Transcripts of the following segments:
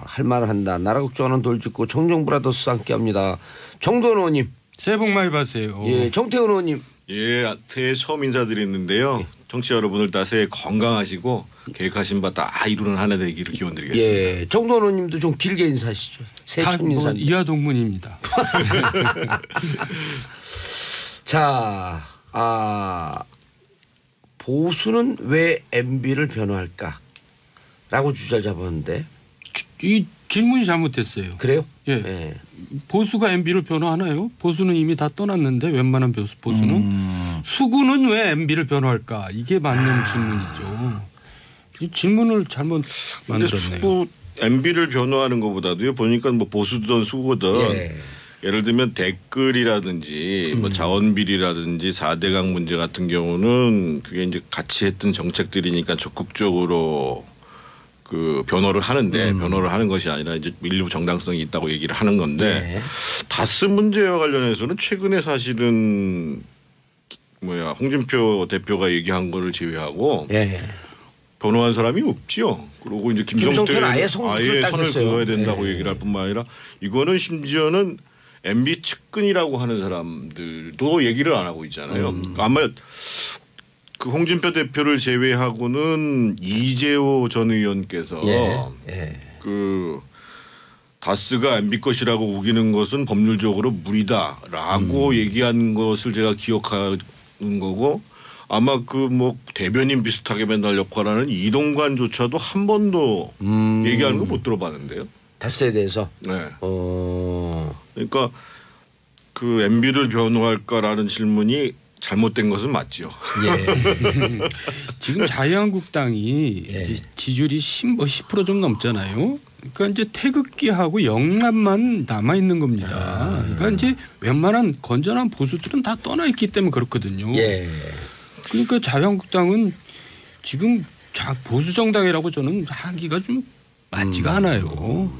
할 말을 한다. 나라 걱정하는 돌직구 청정브라더스 함께합니다. 정도원 의원님. 새해 복 많이 받으세요. 예, 정태훈 의원님. 예, 새해 처음 인사드리는데요. 청취자 여러분들 다 새해 건강하시고 계획하신 바 다 이루는 한 해 되기를 기원드리겠습니다. 예, 정도원 의원님도 좀 길게 인사하시죠. 새해 첫 인사. 이하 동문입니다. 자, 보수는 왜 MB를 변호할까라고 주제를 잡았는데 이 질문이 잘못됐어요. 그래요? 예. 예. 보수가 MB를 변호하나요? 보수는 이미 다 떠났는데 웬만한 보수는 수구는 왜 MB를 변호할까? 이게 맞는 질문이죠. 이 질문을 잘못 만들었네요. 수구 MB를 변호하는 것보다도요. 보니까 뭐 보수든 수구든 예를 들면 댓글이라든지 뭐 자원비리라든지 4대강 문제 같은 경우는 그게 이제 같이 했던 정책들이니까 적극적으로 그 변호를 하는데 변호를 하는 것이 아니라 이제 일부 정당성이 있다고 얘기를 하는 건데 다스 문제와 관련해서는 최근에 사실은 홍준표 대표가 얘기한 거를 제외하고 변호한 사람이 없지요. 그리고 이제 김성태는 아예 선을 그어야 된다고 얘기를 할 뿐만 아니라 이거는 심지어는 MB 측근이라고 하는 사람들도 얘기를 안 하고 있잖아요. 아마 그 홍준표 대표를 제외하고는 이재호 전 의원께서 그 다스가 MB 것이라고 우기는 것은 법률적으로 무리다라고 얘기한 것을 제가 기억하는 거고 아마 그 뭐 대변인 비슷하게 맨날 역할하는 이동관조차도 한 번도 얘기하는 거 못 들어봤는데요. 다스에 대해서. 네. 그러니까 그 MB를 변호할까라는 질문이 잘못된 것은 맞죠. 예. 지금 자유한국당이 지지율이 10% 좀 넘잖아요. 그러니까 이제 태극기하고 영남만 남아 있는 겁니다. 그러니까 이제 웬만한 건전한 보수들은 다 떠나 있기 때문에 그렇거든요. 그러니까 자유한국당은 지금 보수 정당이라고 저는 하기가 좀 맞지가 않아요.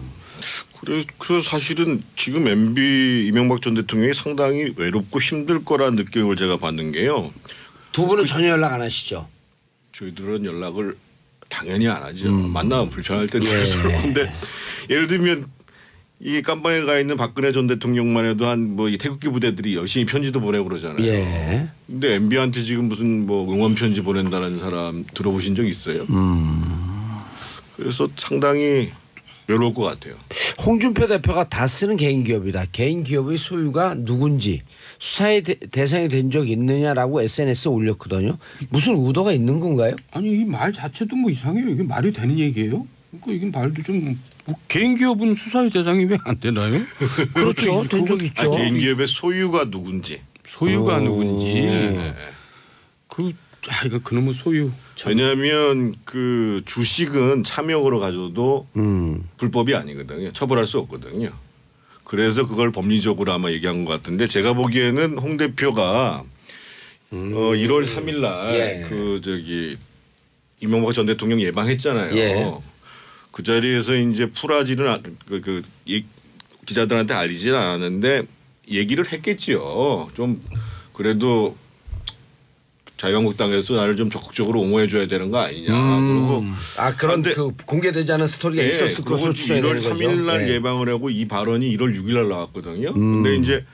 그래서 사실은 지금 MB 이명박 전 대통령이 상당히 외롭고 힘들 거라는 느낌을 제가 받는 게요. 두 분은 전혀 연락 안 하시죠? 저희들은 연락을 당연히 안 하죠. 만나면 불편할 텐데. 그런데 예를 들면 이 깜방에 가 있는 박근혜 전 대통령만 해도 한 뭐 이 태극기 부대들이 열심히 편지도 보내고 그러잖아요. 근데 MB한테 지금 무슨 뭐 응원 편지 보낸다는 사람 들어보신 적 있어요? 그래서 상당히 외로울 것 같아요. 홍준표 대표가 다스는 개인 기업이다. 개인 기업의 소유가 누군지 수사의 대상이 된 적 있느냐라고 SNS에 올렸거든요. 무슨 의도가 있는 건가요? 아니 이 말 자체도 뭐 이상해요. 이게 말이 되는 얘기예요? 그러니까 이게 말도 좀 개인 기업은 수사의 대상이 왜 안 되나요? 그렇죠. 된 적 있죠. 개인 기업의 소유가 누군지. 소유가 누군지. 이거 그놈의 소유. 왜냐하면 그 주식은 차명으로 가져도 불법이 아니거든요. 처벌할 수 없거든요. 그래서 그걸 법리적으로 아마 얘기한 것 같은데 제가 보기에는 홍 대표가 1월 3일 날 그 저기 이명박 전 대통령 예방했잖아요. 그 자리에서 이제 풀하지는 기자들한테 알리지는 않았는데 얘기를 했겠지요. 좀 그래도 자유한국당에서 나를 좀 적극적으로 옹호해 줘야 되는 거 아니냐. 그리고 그런 그 공개되지 않은 스토리가 있었을 것으로 추정되는 거죠. 1월 3일 날 예방을 하고 이 발언이 1월 6일 날 나왔거든요. 근데 이제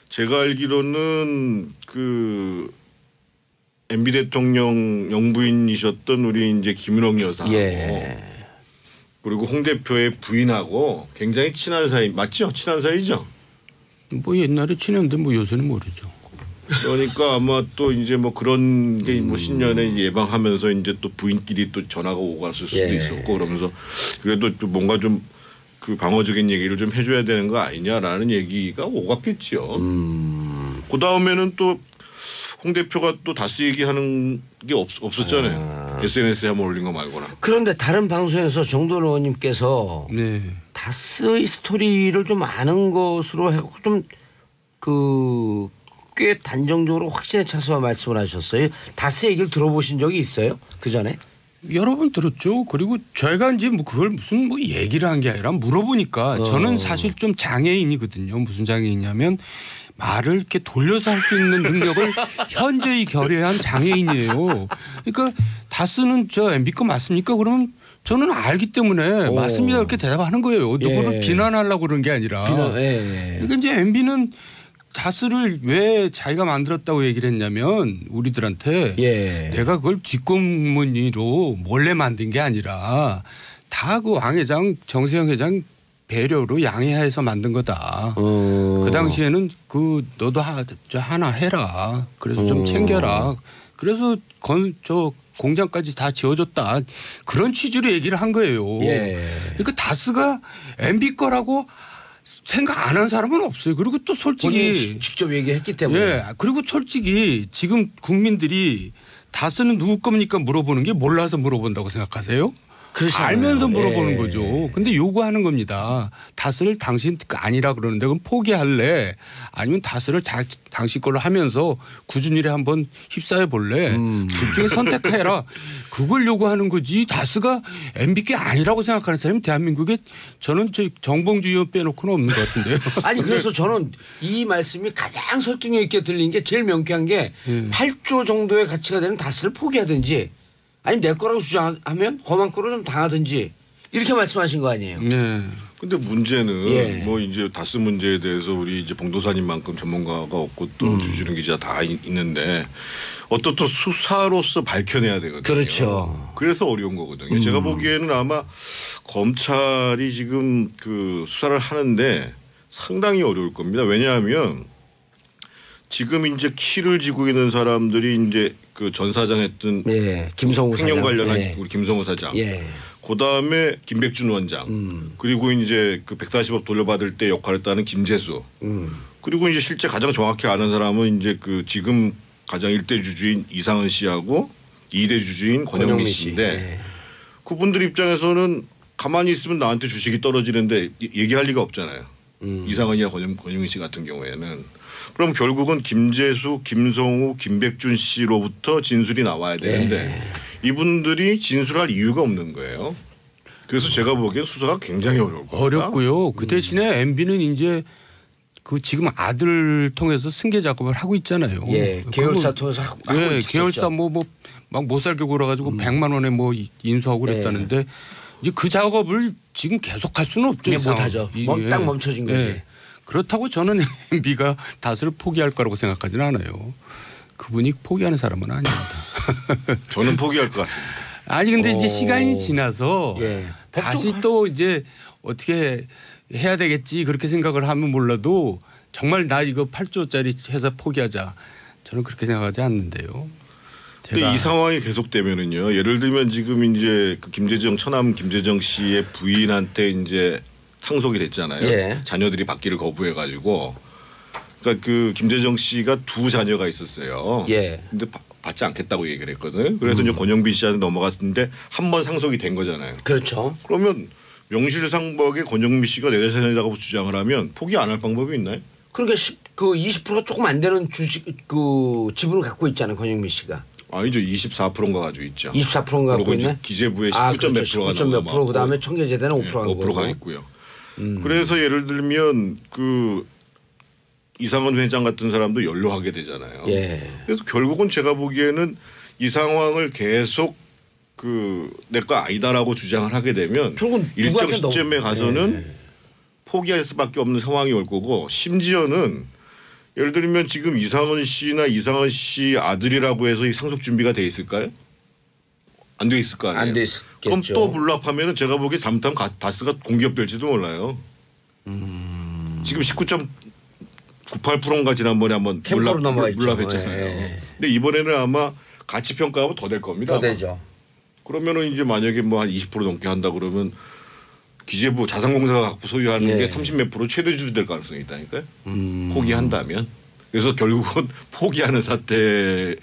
제가 알기로는 그 MB 대통령 영부인이셨던 우리 이제 김은옥 여사하고 그리고 홍 대표의 부인하고 굉장히 친한 사이 맞죠? 친한 사이죠? 뭐 옛날에 친했는데 뭐 요새는 모르죠. 그러니까 아마 또 이제 뭐 그런 게 뭐 신년에 예방하면서 이제 또 부인끼리 또 전화가 오고 갔을 수도 있었고 그러면서 그래도 또 뭔가 좀 그 방어적인 얘기를 좀 해줘야 되는 거 아니냐라는 얘기가 오갔겠죠. 그 다음에는 또 홍 대표가 또 다스 얘기하는 게 없었잖아요. SNS에 한번 올린 거 말고나. 그런데 다른 방송에서 정도원 의원님께서 다스의 스토리를 좀 아는 것으로 해고 좀 꽤 단정적으로 확신에 차서 말씀을 하셨어요. 다스 얘기를 들어보신 적이 있어요? 그 전에? 여러 번 들었죠. 그리고 제가 이제 뭐 그걸 무슨 뭐 얘기를 한 게 아니라 물어보니까 저는 사실 좀 장애인이거든요. 무슨 장애인이냐면 말을 이렇게 돌려서 할 수 있는 능력을 현저히 결여한 장애인이에요. 그러니까 다스는 저 MB 거 맞습니까? 그러면 저는 알기 때문에 오. 맞습니다 이렇게 대답하는 거예요. 누구를 예. 비난하려고 그런 게 아니라. 그러니까 이제 MB는 다스를 왜 자기가 만들었다고 얘기를 했냐면 우리들한테 예. 내가 그걸 뒷공문으로 몰래 만든 게 아니라 다 그 왕 회장 정세영 회장 배려로 양해해서 만든 거다. 그 당시에는 그 너도 하나 해라. 그래서 좀 챙겨라. 그래서 저 공장까지 다 지어줬다. 그런 취지로 얘기를 한 거예요. 예. 그러니까 다스가 MB 거라고 생각 안 한 사람은 없어요. 그리고 또 솔직히 본인이 직접 얘기했기 때문에. 예. 그리고 솔직히 지금 국민들이 다스는 누구 겁니까 물어보는 게 몰라서 물어본다고 생각하세요? 그렇잖아요. 알면서 물어보는 예. 거죠. 근데 요구하는 겁니다. 다스를 당신 아니라 그러는데 그럼 포기할래? 아니면 다스를 당신 걸로 하면서 구준일에 한번 휩싸여 볼래? 둘 중에 선택해라. 그걸 요구하는 거지. 다스가 MB께 아니라고 생각하는 사람이 대한민국에 저는 정봉주 의원 빼놓고는 없는 것 같은데요. 아니 그래서 저는 이 말씀이 가장 설득력 있게 들린 게 제일 명쾌한 게 8조 정도의 가치가 되는 다스를 포기하든지 아니면 내 거라고 주장하면 험한 거로 좀 당하든지 이렇게 말씀하신 거 아니에요. 네. 근데 문제는 예. 뭐 이제 다스 문제에 대해서 우리 이제 봉도사님만큼 전문가가 없고 또 주지훈 기자 다 있는데 어떻든 수사로서 밝혀내야 되거든요. 그렇죠. 그래서 어려운 거거든요. 제가 보기에는 아마 검찰이 지금 그 수사를 하는데 상당히 어려울 겁니다. 왜냐하면 지금 이제 키를 쥐고 있는 사람들이 이제 그 전 사장 했던 예. 김성우 사장. 횡령 관련한 예. 우리 김성우 사장. 예. 그다음에 김백준 원장. 그리고 이제 그 140억 돌려받을 때 역할했다는 김재수. 그리고 이제 실제 가장 정확히 아는 사람은 이제 그 지금 가장 1대 주주인 이상은 씨하고 2대 주주인 권영민 씨인데 예. 그분들 입장에서는 가만히 있으면 나한테 주식이 떨어지는데 얘기할 리가 없잖아요. 이상은이나 권영민 씨 같은 경우에는. 그럼 결국은 김재수, 김성우, 김백준 씨로부터 진술이 나와야 되는데 이분들이 진술할 이유가 없는 거예요. 그래서 제가 보기엔 수사가 굉장히 어려울 겁니다. 어렵고요. 그 대신에 MB는 이제 그 지금 아들 통해서 승계 작업을 하고 있잖아요. 예. 계열사 통해서 하고 예, 있었죠. 계열사 뭐 막 못 살게 굴어가지고 100만 원에 뭐 인수하고 그랬다는데 이제 그 작업을 지금 계속할 수는 없죠. 네, 이 상황. 못하죠. 예. 딱 멈춰진 거지. 예. 그렇다고 저는 MB가 다스를 포기할 거라고 생각하지는 않아요. 그분이 포기하는 사람은 아닙니다. 저는 포기할 것 같습니다. 아니 근데 이제 시간이 지나서 예. 다시 또 이제 어떻게 해야 되겠지 그렇게 생각을 하면 몰라도 정말 나 이거 8조짜리 회사 포기하자 저는 그렇게 생각하지 않는데요. 근데 이 상황이 계속되면은요. 예를 들면 지금 이제 그 김재정 처남 김재정 씨의 부인한테 이제 상속이 됐잖아요. 예. 자녀들이 받기를 거부해가지고, 그러니까 그 김재정 씨가 두 자녀가 있었어요. 예. 근데 받지 않겠다고 얘기를 했거든요. 그래서 이제 권영빈 씨한테 넘어갔는데 한 번 상속이 된 거잖아요. 그렇죠. 그러면 명실상부하게 권영빈 씨가 내 자녀라고 주장을 하면 포기 안 할 방법이 있나요? 그러니까 20%가 조금 안 되는 주식 그 지분을 갖고 있잖아요. 권영민 씨가. 아니죠. 24%인가 가지고 있죠. 24%인가 갖고 그리고 이제 있네. 기재부에 19점 그렇죠. 몇 프로가 19점 몇 프로 그다음에 청계재대는 5%가 5%가 있고요. 그래서 예를 들면 그 이상은 회장 같은 사람도 연루하게 되잖아요. 예. 그래서 결국은 제가 보기에는 이 상황을 계속 그 내 거 아니다라고 주장을 하게 되면 결국은 일정 누구한테 시점에 가서는 포기할 수밖에 없는 상황이 올 거고 심지어는 예를 들면 지금 이상은 씨나 이상은 씨 아들이라고 해서 이 상속 준비가 돼 있을까요? 안 돼 있을 거 아니에요. 안 돼 있겠죠. 그럼 또 물납하면은 제가 보기에 잘못하면 다스가 공기업될지도 몰라요. 지금 19.98%인가 지난번에 한번 캠프로 넘어가 있죠. 물납했잖아요. 예. 근데 이번에는 아마 가치 평가하면 더 될 겁니다. 더 아마. 되죠. 그러면은 이제 만약에 뭐 한 20% 넘게 한다 그러면 기재부 자산공사가 갖고 소유하는 예. 게 30 몇 프로 최대 주주 될 가능성이 있다니까요. 포기한다면. 그래서 결국은 포기하는 사태,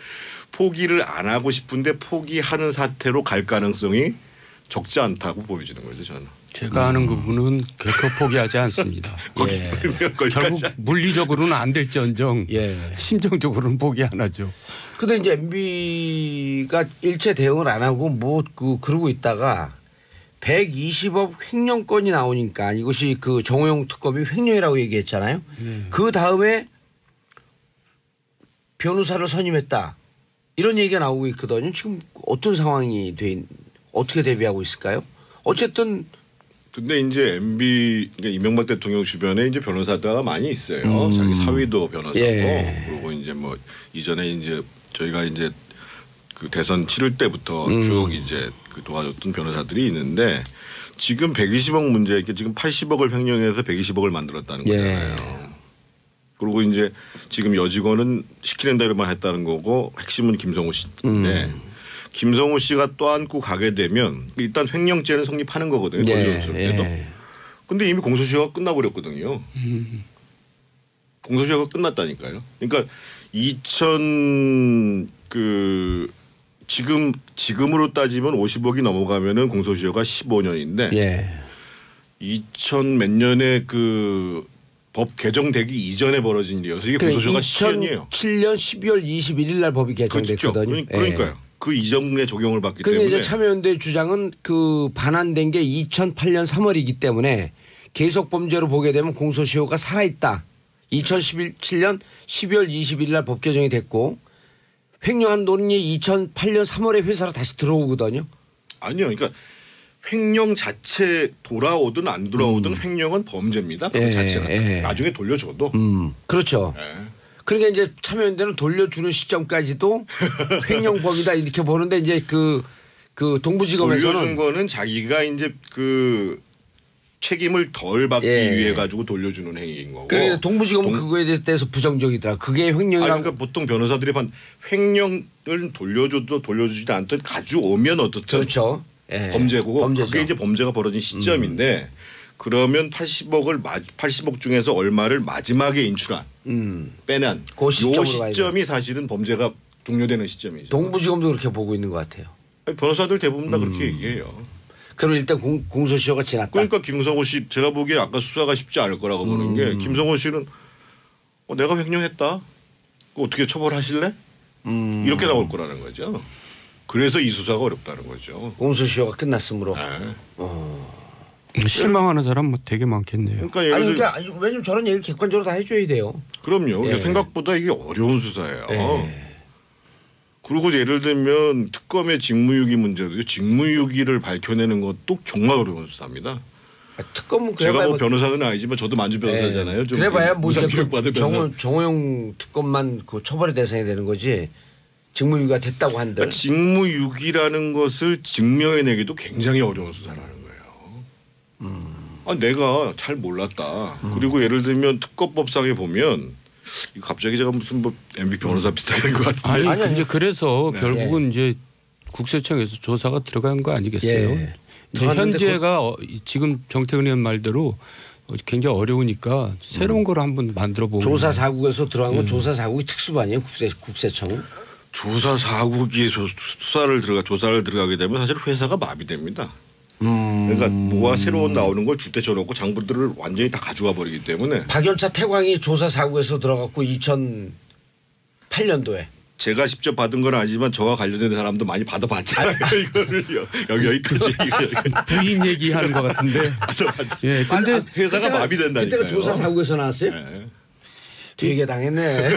포기를 안 하고 싶은데 포기하는 사태로 갈 가능성이 적지 않다고 보여지는 거죠, 저는. 제가 아는 그분은 결코 포기하지 않습니다. 예. 결국 물리적으로는 안 될지언정 예. 심정적으로는 포기 안 하죠. 근데 이제 MB가 일체 대응을 안 하고 그러고 있다가 120억 횡령 건이 나오니까 이것이 그 정호영 특검이 횡령이라고 얘기했잖아요. 그 다음에 변호사를 선임했다. 이런 얘기가 나오고 있거든요. 지금 어떤 상황이 어떻게 대비하고 있을까요? 어쨌든 근데 이제 MB 그러니까 이명박 대통령 주변에 이제 변호사가 많이 있어요. 자기 사위도 변호사고 그리고 이제 뭐 이전에 이제 저희가 이제 그 대선 치를 때부터 쭉 이제 그 도와줬던 변호사들이 있는데 지금 120억 문제 지금 80억을 횡령해서 120억을 만들었다는 거잖아요. 그리고 이제 지금 여직원은 시키는 대로만 했다는 거고 핵심은 김성호 씨인데 김성호 씨가 또 안고 가게 되면 일단 횡령죄는 성립하는 거거든요. 권리금수수죄도. 근데 이미 공소시효가 끝나버렸거든요. 공소시효가 끝났다니까요. 그러니까 지금으로 따지면 50억이 넘어가면은 공소시효가 15년인데 2000 몇 년에 그 법 개정되기 이전에 벌어진 일이어서 이게 공소시효가 10년이에요. 2007년 12월 21일 날 법이 개정됐거든요. 그러니까요. 그 이전에 적용을 받기 때문에. 때문에. 이제 참여연대 주장은 그 반환된 게 2008년 3월이기 때문에 계속 범죄로 보게 되면 공소시효가 살아있다. 2017년 12월 21일 날 법 개정이 됐고 횡령한 돈이 2008년 3월에 회사로 다시 들어오거든요. 아니요. 그러니까 횡령 자체 돌아오든 안 돌아오든 횡령은 범죄입니다. 그 자체가 나중에 돌려줘도. 그렇죠. 그러니까 이제 참여연대는 돌려주는 시점까지도 횡령범이다 이렇게 보는데 이제 그 동부지검에서는 돌려준 거는 자기가 이제 그 책임을 덜 받기 위해 가지고 돌려주는 행위인 거고. 그래 동부지검은 그거에 대해서 부정적이더라. 그게 횡령이라고. 그러니까 보통 변호사들이 횡령을 돌려줘도 돌려주지도 않든 가져오면 어떻든. 그렇죠. 범죄고 범죄죠. 그게 이제 범죄가 벌어진 시점인데 그러면 80억 중에서 얼마를 마지막에 인출한 빼낸 그 시점이 사실은 범죄가 종료되는 시점이죠. 동부지검도 그렇게 보고 있는 것 같아요. 아니, 변호사들 대부분 다 그렇게 얘기해요. 그럼 일단 공소시효가 지났다. 그러니까 김성호 씨 제가 보기에 아까 수사가 쉽지 않을 거라고 보는 게 김성호 씨는 내가 횡령했다. 어떻게 처벌하실래? 이렇게 나올 거라는 거죠. 그래서 이 수사가 어렵다는 거죠. 공소시효가 끝났으므로. 실망하는 사람 뭐 되게 많겠네요. 그러니까 그러니까 왜냐면 저런 얘기를 객관적으로 다 해줘야 돼요. 그럼요. 생각보다 이게 어려운 수사예요. 그리고 예를 들면 특검의 직무유기 문제도 직무유기를 밝혀내는 것도 정말 어려운 수사입니다. 특검은 제가 뭐 변호사는 아니지만 저도 만주 변호사잖아요. 좀 그래봐야 뭐 무상교육받은 변호사. 정호영 특검만 그 처벌의 대상이 되는 거지. 직무유기가 됐다고 한들. 그러니까 직무유기라는 것을 증명해내기도 굉장히 어려운 수사라는 거예요. 내가 잘 몰랐다. 그리고 예를 들면 특검법상에 보면 갑자기 제가 무슨 뭐 MB 변호사 비슷하게 한 것 같은데. 아니 이제 그래서 결국은 이제 국세청에서 조사가 들어간 거 아니겠어요? 이제 현재가 지금 정태근 의원 말대로 굉장히 어려우니까 새로운 걸 한번 만들어 보면. 조사 사국에서 들어간 건 조사 사국이 특수반이에요. 국세청은. 조사 사국이 조사를 들어가게 되면 사실 회사가 마비됩니다. 그러니까 뭐가 새로 나오는 걸 주대 쳐놓고 장부들을 완전히 다 가져가 버리기 때문에. 박연차 태광이 조사 사국에서 들어갔고 2008년도에. 제가 직접 받은 건 아니지만 저와 관련된 사람도 많이 받아봤잖아요. 이거를요. 여기까지. 부인 얘기하는 것 같은데. 예, 근데 회사가 마비된다니까요. 그때가 조사 사국에서 나왔어요? 네. 되게 당했네.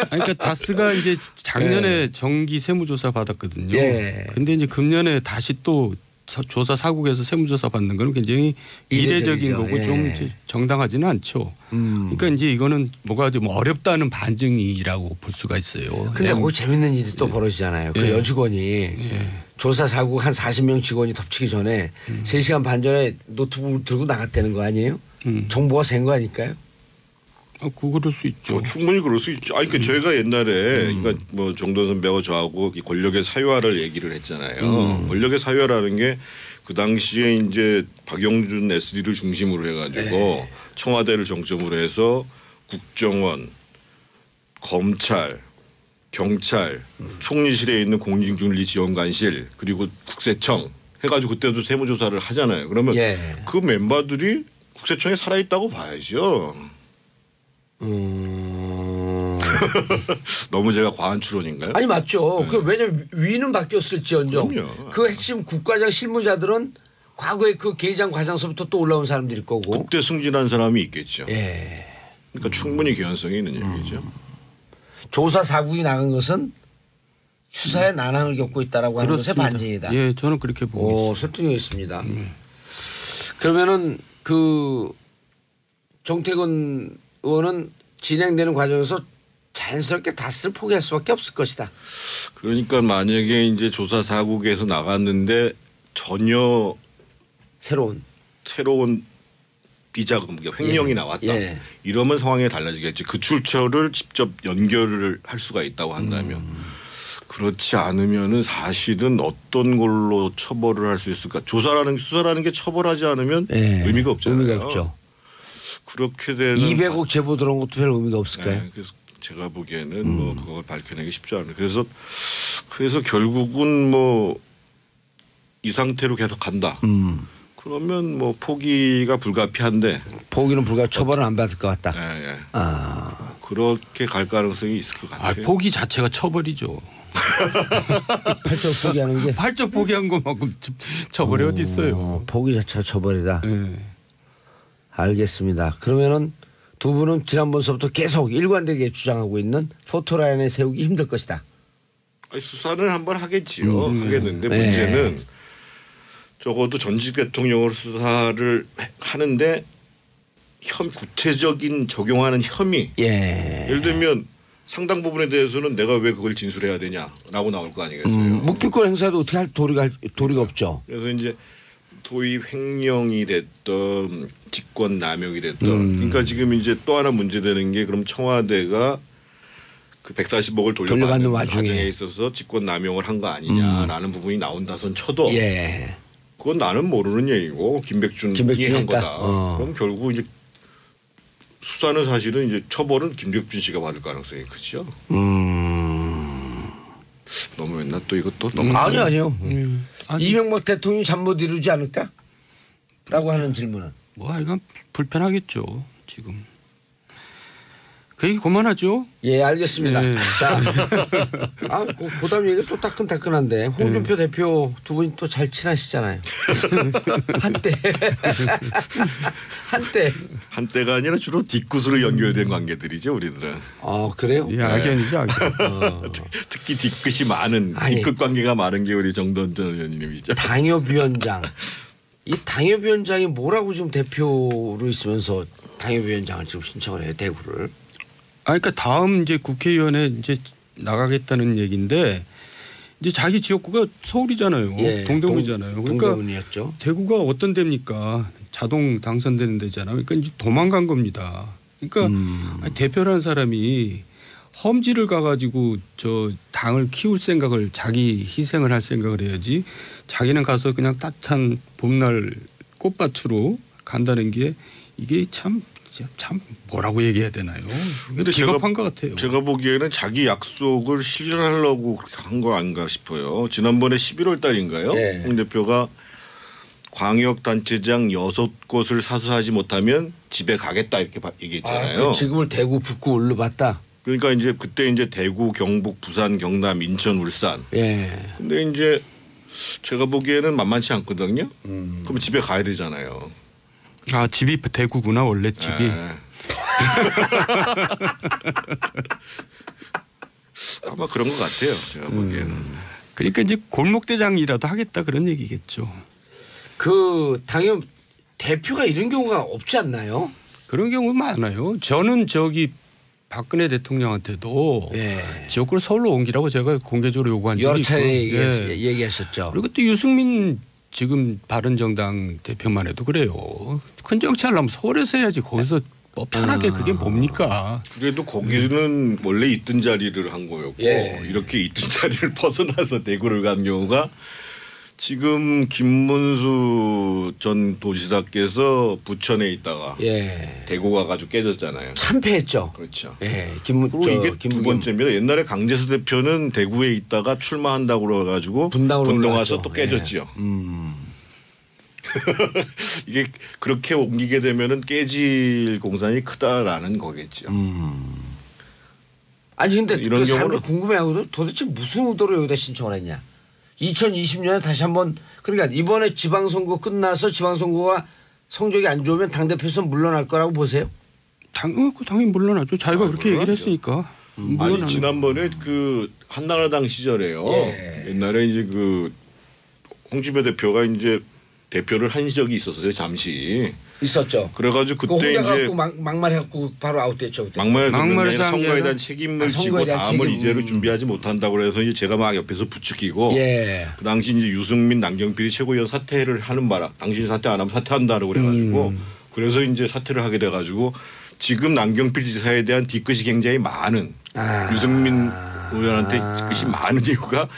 그러니까 다스가 이제 작년에 정기 세무조사 받았거든요. 근데 이제 금년에 다시 또 조사 사국에서 세무조사 받는 건 굉장히 이례적인 거고 좀 정당하지는 않죠. 그러니까 이제 이거는 뭐가 좀 어렵다는 반증이라고 볼 수가 있어요. 근데 거기 재밌는 일이 또 벌어지잖아요. 그 여직원이 조사 사국 한 40명 직원이 덮치기 전에 3시간 반 전에 노트북을 들고 나갔다는 거 아니에요? 정보가 센 거 아닐까요? 그럴 수 있죠. 충분히 그럴 수 있죠. 그러니까 저희가 옛날에 그러니까 뭐 정돈 선배하고 저하고 권력의 사유화를 얘기를 했잖아요. 권력의 사유화라는 게 그 당시에 이제 박영준 SD를 중심으로 해가지고 청와대를 정점으로 해서 국정원, 검찰, 경찰, 총리실에 있는 공직윤리지원관실 그리고 국세청 해가지고 그때도 세무조사를 하잖아요. 그러면 그 멤버들이 국세청에 살아있다고 봐야죠. 너무 제가 과한 추론인가요? 아니 맞죠. 그 왜냐면 위는 바뀌었을지언정 그럼요. 그 핵심 국과장 실무자들은 과거에 그 계장 과장서부터 또 올라온 사람들일 거고 그때 승진한 사람이 있겠죠. 그러니까 충분히 개연성이 있는 얘기죠. 조사 사국이 나간 것은 수사에 난항을 겪고 있다라고 하는 것의 그렇습니다. 반증이다. 예, 저는 그렇게 보고 있습니다. 설득력 있습니다. 그러면은 그 정태근 의원은 진행되는 과정에서 자연스럽게 닷을 포기할 수밖에 없을 것이다. 그러니까 만약에 이제 조사 사국에서 나갔는데 전혀 새로운 비자금 횡령이 나왔다. 예. 이러면 상황이 달라지겠지. 그 출처를 직접 연결을 할 수가 있다고 한다면. 그렇지 않으면은 사실은 어떤 걸로 처벌을 할 수 있을까? 수사라는 게 처벌하지 않으면 의미가 없잖아요. 의미가 없죠. 그렇게 되는 200억 제보 들어온 것도 별 의미가 없을까요? 네, 그래서 제가 보기에는 뭐 그걸 밝혀내기 쉽지 않아요. 그래서 결국은 뭐 이 상태로 계속 간다. 그러면 뭐 포기가 불가피한데 포기는 처벌은 안 받을 것 같다. 예, 예. 그렇게 갈 가능성이 있을 것 같아요. 포기 자체가 처벌이죠. 팔적 포기하는 게 팔적 포기한 것만큼 처벌이 어디 있어요. 포기 자체가 처벌이다. 네. 알겠습니다. 그러면은 두 분은 지난번서부터 계속 일관되게 주장하고 있는 포토라인에 세우기 힘들 것이다. 아니, 수사는 한번 하겠지요. 하겠는데 네. 문제는 적어도 전직 대통령으로 수사를 하는데 구체적인 적용하는 혐의. 예를 들면 상당 부분에 대해서는 내가 왜 그걸 진술해야 되냐라고 나올 거 아니겠어요. 묵비권 행사도 어떻게 할 도리가 없죠. 그래서 이제 도의 횡령이 됐던 직권 남용이 됐던 그러니까 지금 이제 또 하나 문제되는 게 그럼 청와대가 그 140억을 돌려받는 과정에 있어서 직권 남용을 한 거 아니냐라는 부분이 나온다선 쳐도 그건 나는 모르는 얘기고 김백준이 한 거다. 그럼 결국 이제 수사는 사실은 이제 처벌은 김백준 씨가 받을 가능성이 크죠. 너무했나 또 이것도 너무 아니요. 이명박 대통령이 잠못 이루지 않을까? 라고 하는 질문은. 이건 불편하겠죠 지금. 그 얘기 그만하죠. 예, 알겠습니다. 네. 자, 그다음 얘기가 또 따끈따끈한데 홍준표 대표 두 분이 또 잘 친하시잖아요. 한때가 아니라 주로 뒷굿으로 연결된 관계들이죠 우리들은. 그래요? 예, 악연이죠 악연. 특히 뒷끝이 많은 뒷끝 관계가 많은 게 우리 정던전 의원님이죠. 당협위원장. 이 당협위원장이 뭐라고 지금 대표로 있으면서 당협위원장을 지금 신청을 해요 대구를. 그러니까 다음 이제 국회의원에 이제 나가겠다는 얘기인데 이제 자기 지역구가 서울이잖아요. 예, 동대문이잖아요. 그러니까 동대문이었죠. 대구가 어떤 데입니까? 자동 당선되는 데잖아요. 그러니까 이제 도망간 겁니다. 그러니까 대표라는 사람이 험지를 가가지고 저 당을 키울 생각을 자기 희생을 할 생각을 해야지. 자기는 가서 그냥 따뜻한 봄날 꽃밭으로 간다는 게 이게 참 뭐라고 얘기해야 되나요? 근데 기겁한 것 같아요. 제가 보기에는 자기 약속을 실현하려고 그렇게 한 거 아닌가 싶어요. 지난번에 11월 달인가요? 홍 대표가 광역단체장 6곳을 사수하지 못하면 집에 가겠다 이렇게 얘기했잖아요. 그 지금을 대구 북구 올려봤다. 그러니까 이제 그때 이제 대구, 경북, 부산, 경남, 인천, 울산. 근데 이제 제가 보기에는 만만치 않거든요. 그럼 집에 가야 되잖아요. 집이 대구구나 원래 집이. 아마 그런 것 같아요. 제가 보기에는. 그러니까 이제 골목대장이라도 하겠다 그런 얘기겠죠. 그 당연 대표가 이런 경우가 없지 않나요? 그런 경우 많아요. 저는 저기 박근혜 대통령한테도 지역구를 서울로 옮기라고 제가 공개적으로 요구한 적이 여러 차례 있고. 얘기하셨죠. 그리고 또 유승민 지금 바른정당 대표만 해도 그래요. 큰 정치하려면 서울에서 해야지 거기서 편하게 그게 뭡니까? 그래도 거기는 원래 있던 자리를 한 거였고 이렇게 있던 자리를 벗어나서 대구를 간 경우가 지금 김문수 전 도지사께서 부천에 있다가 대구 가가지고 깨졌잖아요. 참패했죠. 그렇죠. 그리고 이게 두 번째입니다. 옛날에 강재수 대표는 대구에 있다가 출마한다고 그래가지고 분당 와서 또 깨졌죠. 이게 그렇게 옮기게 되면은 깨질 공산이 크다라는 거겠죠. 아니 근데 이런 그 사람이 경우는 궁금해하거든. 도대체 무슨 의도로 여기다 신청을 했냐? 2020년에 다시 한번 그러니까 이번에 지방선거 끝나서 지방선거가 성적이 안 좋으면 당대표에서 물러날 거라고 보세요? 당연히 물러나죠. 자기가 그렇게 얘기를 했으니까. 아니 지난번에 그 한나라당 시절에요. 예. 옛날에 이제 그 홍준표 대표가 이제 대표를 한 적이 있었어요. 잠시. 있었죠. 그래가지고 그때 혼자 이제 갖고 막말해갖고 바로 아웃됐죠. 그때. 막말에서 선거에 대한 책임을 지고 다음을 책임. 이대로 준비하지 못한다고 그래서 이제 제가 막 옆에서 부추기고 예. 그 당시 이제 유승민 남경필이 최고위원 사퇴를 하는 바람 당신이 사퇴 안 하면 사퇴한다고 그래가지고 그래서 이제 사퇴를 하게 돼가지고 지금 남경필 지사에 대한 뒤끝이 굉장히 많은 유승민 의원한테 뒤끝이 많은 이유가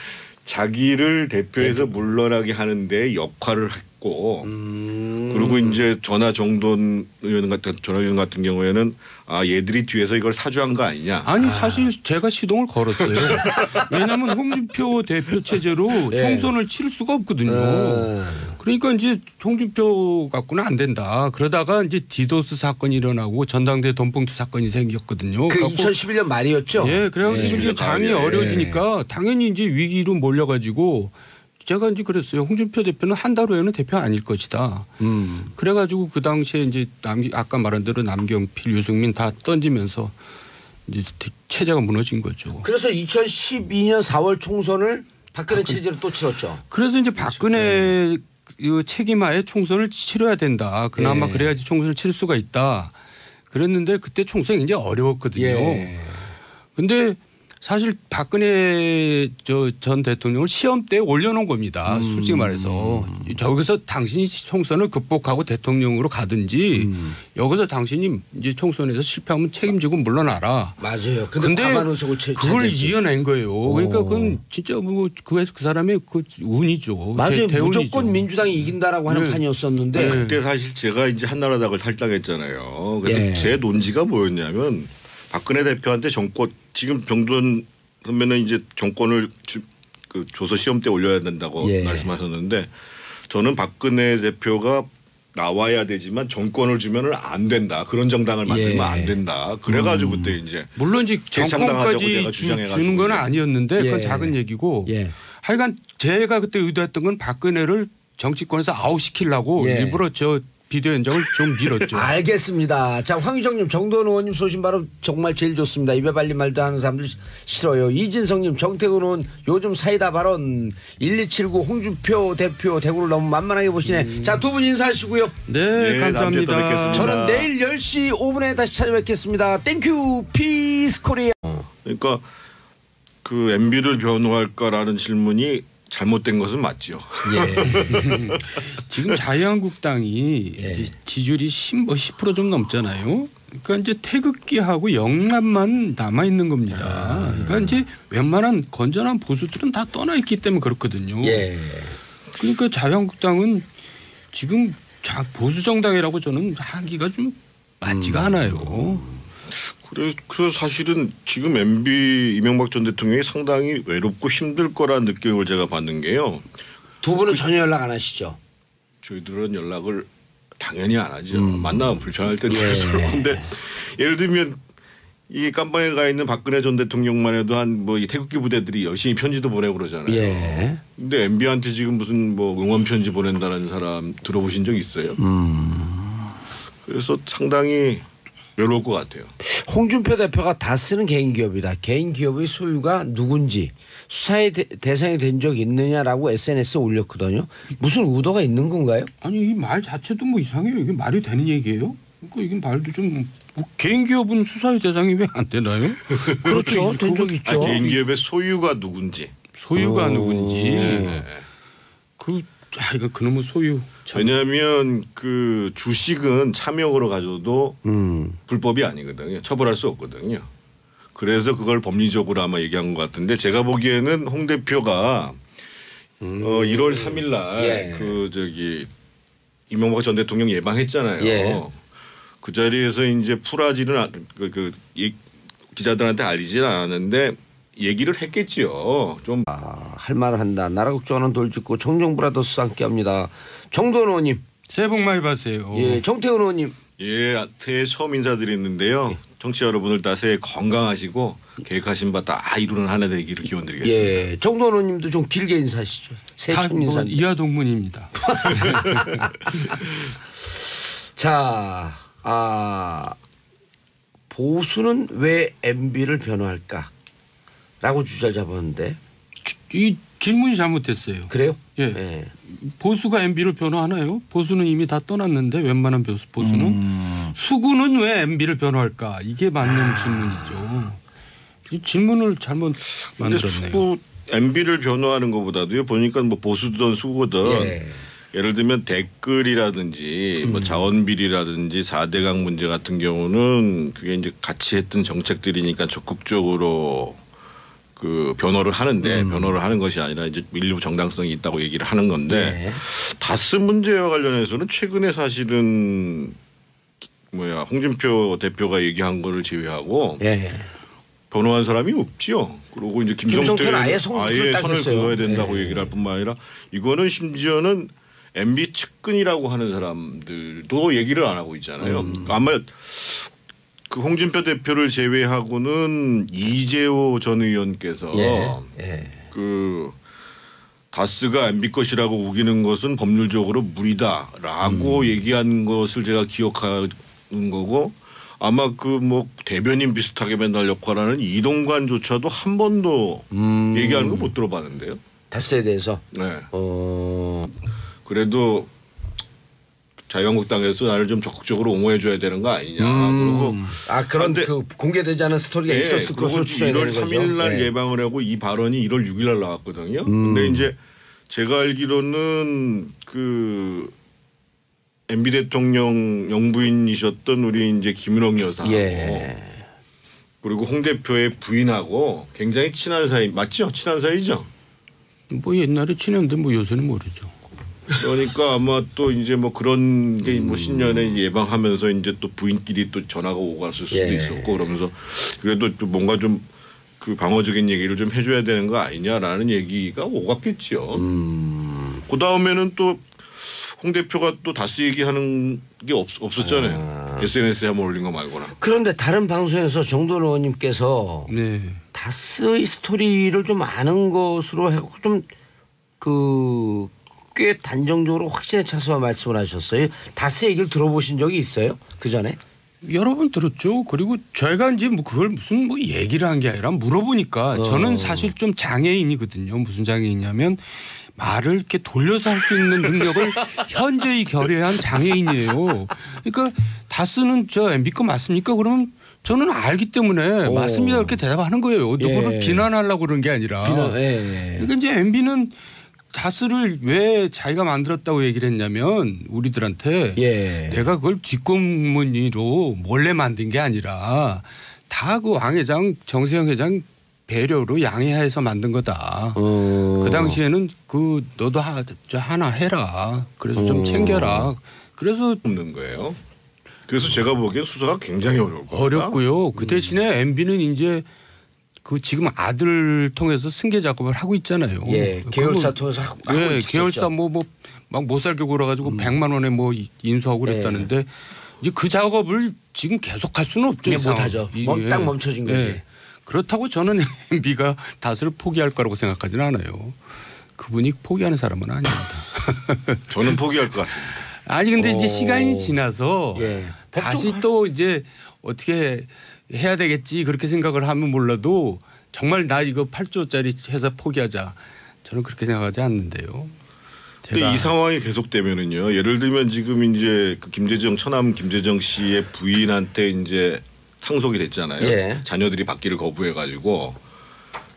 자기를 대표에서 물러나게 하는데 역할을 했고 그리고 이제 전화 의원 같은 경우에는 아 얘들이 뒤에서 이걸 사주한 거 아니냐. 아니 사실 제가 시동을 걸었어요. 왜냐하면 홍준표 대표 체제로 총선을 칠 수가 없거든요. 그러니까 이제 홍준표 갖고는 안 된다. 그러다가 이제 디도스 사건이 일어나고 전당대 돈봉투 사건이 생겼거든요. 그 2011년 말이었죠. 예, 그래가지고 이제 장이 어려워지니까 예. 당연히 이제 위기로 몰려가지고 제가 이제 그랬어요. 홍준표 대표는 한 달 후에는 대표 아닐 것이다. 그래가지고 그 당시에 이제 아까 말한 대로 남경필, 유승민 다 던지면서 이제 체제가 무너진 거죠. 그래서 2012년 4월 총선을 박근혜 체제로 또 치렀죠. 그래서 이제 박근혜 그 책임하에 총선을 치러야 된다. 그나마 예. 그래야지 총선을 칠 수가 있다. 그랬는데 그때 총선이 굉장히 어려웠거든요. 그런데 사실 박근혜 전 대통령을 시험대에 올려놓은 겁니다. 솔직히 말해서. 저기서 당신이 총선을 극복하고 대통령으로 가든지 여기서 당신이 이제 총선에서 실패하면 책임지고 물러나라. 맞아요. 근데 그걸 이겨낸 거예요. 그러니까 그건 진짜 뭐 그 사람의 그 운이죠. 맞아요. 대운이죠. 무조건 민주당이 이긴다라고 하는 판이었었는데 그때 사실 제가 이제 한나라당을 탈당했잖아요. 그래서 제 논지가 뭐였냐면 박근혜 대표한테 지금 정돈 선배는 이제 정권을 줘서 시험대 올려야 된다고 말씀하셨는데 저는 박근혜 대표가 나와야 되지만 정권을 주면은 안 된다. 그런 정당을 만들면 안 된다. 그래가지고 그때 이제 물론 이제 정권까지 주는 건 아니었는데 그건 작은 얘기고 하여간 제가 그때 의도했던 건 박근혜를 정치권에서 아웃시키려고 일부러 비디오 연장을 좀 미뤘죠. 알겠습니다. 자, 황희정님, 정도원 의원님 소신 발언 정말 제일 좋습니다. 입에 발린 말도 하는 사람들 싫어요. 이진성님, 정태근 의원 요즘 사이다 발언 1279 홍준표 대표 대구를 너무 만만하게 보시네. 자, 두 분 인사하시고요. 네, 감사합니다. 저는 내일 10시 5분에 다시 찾아뵙겠습니다. 땡큐 피스 코리아. 그러니까 그 MB를 변호할까라는 질문이 잘못된 것은 맞죠. 지금 자유한국당이 이제 지지율이 10% 좀 넘잖아요. 그러니까 이제 태극기하고 영남만 남아 있는 겁니다. 그러니까 이제 웬만한 건전한 보수들은 다 떠나 있기 때문에 그렇거든요. 그러니까 자유한국당은 지금 보수 정당이라고 저는 하기가 좀 맞지가 않아요. 그래서 사실은 지금 MB 이명박 전 대통령이 상당히 외롭고 힘들 거라는 느낌을 제가 받는 게요. 두 분은 전혀 연락 안 하시죠? 저희들은 연락을 당연히 안 하죠. 만나면 불편할 텐데. 그런데 예를 들면 이 깜방에 가 있는 박근혜 전 대통령만 해도 한 뭐 이 태극기 부대들이 열심히 편지도 보내고 그러잖아요. 근데 MB한테 지금 무슨 뭐 응원 편지 보낸다는 사람 들어보신 적 있어요? 그래서 상당히 외로울 것 같아요. 홍준표 대표가 다 쓰는 개인 기업이다. 개인 기업의 소유가 누군지 수사의 대상이 된 적 있느냐라고 SNS에 올렸거든요. 무슨 의도가 있는 건가요? 아니 이 말 자체도 뭐 이상해요. 이게 말이 되는 얘기예요? 그러니까 이게 말도 좀 개인 기업은 수사의 대상이 왜 안 되나요? 그렇죠. 된 적 있죠. 개인 기업의 소유가 누군지. 소유가 누군지. 이거 그놈의 소유. 왜냐하면 그 주식은 차명으로 가져도 불법이 아니거든요. 처벌할 수 없거든요. 그래서 그걸 법리적으로 아마 얘기한 것 같은데 제가 보기에는 홍 대표가 1월 3일 날 그 이명박 전 대통령 예방했잖아요. 그 자리에서 이제 풀하지는 기자들한테 알리지는 않았는데 얘기를 했겠지요. 좀 할 말을 한다. 나라 걱정하는 돌직구 청정브라더스 함께합니다. 정도원 의원님. 새해 복 많이 받으세요. 정태근 의원님. 새해 처음 인사드리는데요. 청취자 여러분들 다 새해 건강하시고 계획하신 바 다 이루는 한 해 되기를 기원드리겠습니다. 정도원 의원님도 좀 길게 인사하시죠. 새해 첫 인사. 이하 동문입니다. 자, 보수는 왜 MB를 변호할까라고 주제를 잡았는데 이 질문이 잘못됐어요. 그래요? 예. 예. 보수가 MB를 변호하나요? 보수는 이미 다 떠났는데 웬만한 보수는 수구는 왜 MB를 변호할까? 이게 맞는 질문이죠. 이 질문을 잘못 근데 만들었네요. 수구 MB를 변호하는 것보다도요. 보니까 뭐 보수든 수구든 예. 예를 들면 댓글이라든지 뭐 자원비리라든지 4대강 문제 같은 경우는 그게 이제 같이 했던 정책들이니까 적극적으로 그 변호를 하는데 변호를 하는 것이 아니라 이제 일부 정당성이 있다고 얘기를 하는 건데 예. 다스 문제와 관련해서는 최근에 사실은 홍준표 대표가 얘기한 거를 제외하고 예. 변호한 사람이 없지요. 그리고 이제 김성태는 아예 선을 선을 했어요. 그어야 된다고 예. 얘기를 할 뿐만 아니라 이거는 심지어는 MB 측근이라고 하는 사람들도 얘기를 안 하고 있잖아요. 아마 그 홍준표 대표를 제외하고는 이재호 전 의원께서 예. 그 다스가 MB 것이라고 우기는 것은 법률적으로 무리다라고 얘기한 것을 제가 기억하는 거고 아마 그 뭐 대변인 비슷하게 맨날 역할하는 이동관조차도 한 번도 얘기하는 거 못 들어봤는데요. 다스에 대해서. 네. 어. 그래도 자유한국당에서 나를 좀 적극적으로 옹호해줘야 되는 거 아니냐. 그리고 그런 근데 그 공개되지 않은 스토리가 있었을 것으로 추정이 1월 되는 거죠. 3일 날 예. 예방을 하고 이 발언이 1월 6일 날 나왔거든요. 근데 이제 제가 알기로는 그 MB 대통령 영부인이셨던 우리 이제 김은옥 여사하고 예. 그리고 홍 대표의 부인하고 굉장히 친한 사이 맞죠? 친한 사이죠. 뭐 옛날에 친했는데 뭐 요새는 모르죠. 그러니까 아마 또 이제 뭐 그런 게 뭐 신년에 예방하면서 이제 또 부인끼리 또 전화가 오고 갔을 수도 예. 있었고 그러면서 그래도 또 뭔가 좀 그 방어적인 얘기를 좀 해줘야 되는 거 아니냐라는 얘기가 오갔겠죠. 그 다음에는 또 홍 대표가 또 다스 얘기하는 게 없었잖아요. SNS에 한번 올린 거 말고나. 그런데 다른 방송에서 정돈 의원님께서 네. 다스의 스토리를 좀 아는 것으로 하고 좀 그 꽤 단정적으로 확신에 차서 말씀을 하셨어요. 다스 얘기를 들어보신 적이 있어요? 그 전에? 여러 번 들었죠. 그리고 저희가 이제 뭐 그걸 무슨 뭐 얘기를 한 게 아니라 물어보니까 저는 사실 좀 장애인이거든요. 무슨 장애인이냐면 말을 이렇게 돌려서 할 수 있는 능력을 현저히 결여한 장애인이에요. 그러니까 다스는 저 MB 거 맞습니까? 그러면 저는 알기 때문에 맞습니다 이렇게 대답하는 거예요. 누구를 비난하려고 그런 게 아니라. 그러니까 이제 MB는 다스를 왜 자기가 만들었다고 얘기를 했냐면 우리들한테 내가 그걸 뒷공문으로 몰래 만든 게 아니라 다 그 왕 회장 정세영 회장 배려로 양해해서 만든 거다. 그 당시에는 그 너도 하나 해라. 그래서 좀 챙겨라. 그래서 없는 거예요. 그래서 제가 보기엔 수사가 굉장히 어려울 겁니다. 어렵고요. 그 대신에 MB는 이제 그 지금 아들 통해서 승계 작업을 하고 있잖아요. 예, 계열사 통해서 하고 예, 있었죠. 계열사 뭐 막 못 살게 굴어가지고 100만 원에 뭐 인수하고 그랬다는데 이제 그 작업을 지금 계속할 수는 없죠. 네, 못하죠. 딱 멈춰진 거지. 예. 그렇다고 저는 MB가 다스를 포기할 거라고 생각하지는 않아요. 그분이 포기하는 사람은 아닙니다. 저는 포기할 것 같습니다. 아니 근데 이제 시간이 지나서 다시 또 이제 어떻게 해야 되겠지 그렇게 생각을 하면 몰라도 정말 나 이거 8조짜리 회사 포기하자 저는 그렇게 생각하지 않는데요. 근데 이 상황이 계속되면은요. 예를 들면 지금 이제 그 김재정 처남 김재정 씨의 부인한테 이제 상속이 됐잖아요. 자녀들이 받기를 거부해가지고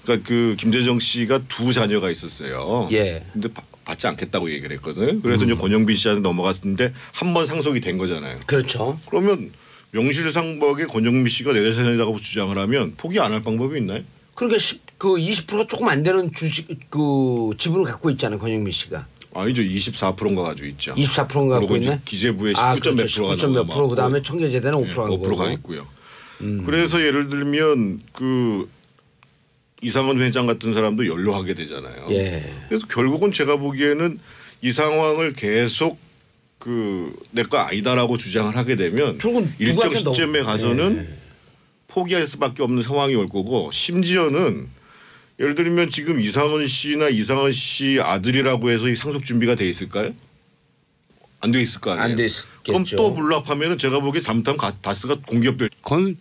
그러니까 그 김재정 씨가 두 자녀가 있었어요. 근데 받지 않겠다고 얘기를 했거든요. 그래서 이제 권영비 씨한테 넘어갔는데 한 번 상속이 된 거잖아요. 그렇죠. 그러면 명실상부하게 권영비 씨가 내 자녀라고 주장을 하면 포기 안 할 방법이 있나요? 그러니까 그 20%가 조금 안 되는 주식 그 지분을 갖고 있잖아요. 권영미 씨가. 아니죠. 24%인가 가지고 있죠. 24%인가 갖고 있네. 기재부의 19점 몇 프로가 19점 몇 프로 그다음에 청계재단은 5%가 5%가 있고요. 그래서 예를 들면 그 이상은 회장 같은 사람도 연루하게 되잖아요. 그래서 결국은 제가 보기에는 이 상황을 계속 그 내 거 아니다라고 주장을 하게 되면 일정 시점에 가서는 포기할 수밖에 없는 상황이 올 거고 심지어는 예를 들면 지금 이상은 씨나 이상은 씨 아들이라고 해서 이 상속 준비가 돼 있을까요? 안 돼 있을 거 아니에요. 안 돼 있겠죠. 그럼 또 물납하면은 제가 보기에 잘못하면 다스가 공기업별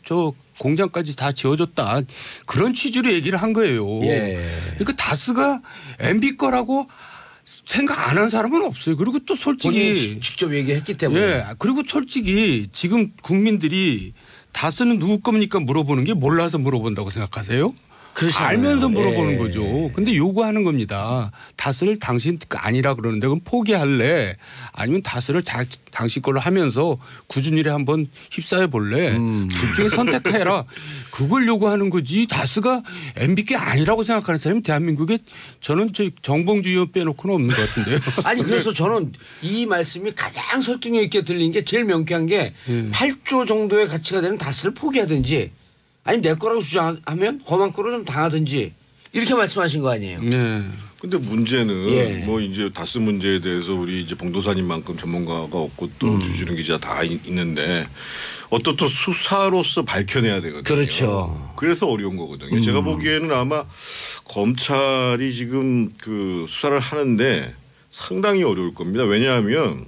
저 공장까지 다 지어줬다 그런 취지로 얘기를 한 거예요. 예. 그러니까 다스가 MB 거라고 생각 안 한 사람은 없어요. 그리고 또 본인이 솔직히 직접 얘기했기 때문에. 예. 그리고 솔직히 지금 국민들이 다스는 누구 겁니까 물어보는 게 몰라서 물어본다고 생각하세요? 그렇잖아요. 알면서 물어보는 예. 거죠. 근데 요구하는 겁니다. 다스를 당신 아니라 그러는데 그럼 포기할래? 아니면 다스를 당신 걸로 하면서 구준일에 한번 휩싸여 볼래? 둘 중에 선택해라. 그걸 요구하는 거지. 다스가 MB께 아니라고 생각하는 사람이 대한민국에 저는 저 정봉주 의원 빼놓고는 없는 것 같은데요. 아니 그래서 저는 이 말씀이 가장 설득력 있게 들린 게 제일 명쾌한 게 8조 정도의 가치가 되는 다스를 포기하든지 아니면 내 거라고 주장하면 험한 거로 좀 당하든지 이렇게 말씀하신 거 아니에요. 네. 근데 문제는 예. 뭐 이제 다스 문제에 대해서 우리 이제 봉도사님만큼 전문가가 없고 또 주지훈 기자 다 있는데 어떻든 수사로서 밝혀내야 되거든요. 그렇죠. 그래서 어려운 거거든요. 제가 보기에는 아마 검찰이 지금 그 수사를 하는데 상당히 어려울 겁니다. 왜냐하면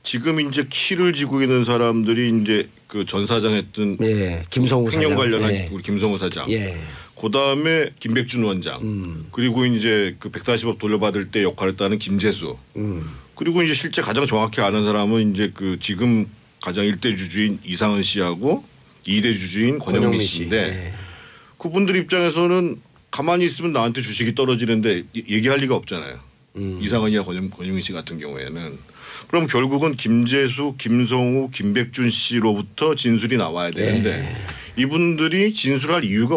지금 이제 키를 쥐고 있는 사람들이 이제 그 전 사장 했던 예. 김성우 사장. 횡령 관련한 예. 우리 김성우 사장. 예. 그다음에 김백준 원장. 그리고 이제 그 140억 돌려받을 때 역할했다는 김재수. 그리고 이제 실제 가장 정확히 아는 사람은 이제 그 지금 가장 1대 주주인 이상은 씨하고 2대 주주인 권영미 씨인데 예. 그분들 입장에서는 가만히 있으면 나한테 주식이 떨어지는데 얘기할 리가 없잖아요. 이상은이나 권영미 씨 같은 경우에는. 그럼 결국은 김재수, 김성우, 김백준 씨로부터 진술이 나와야 되는데 이분들이 진술할 이유가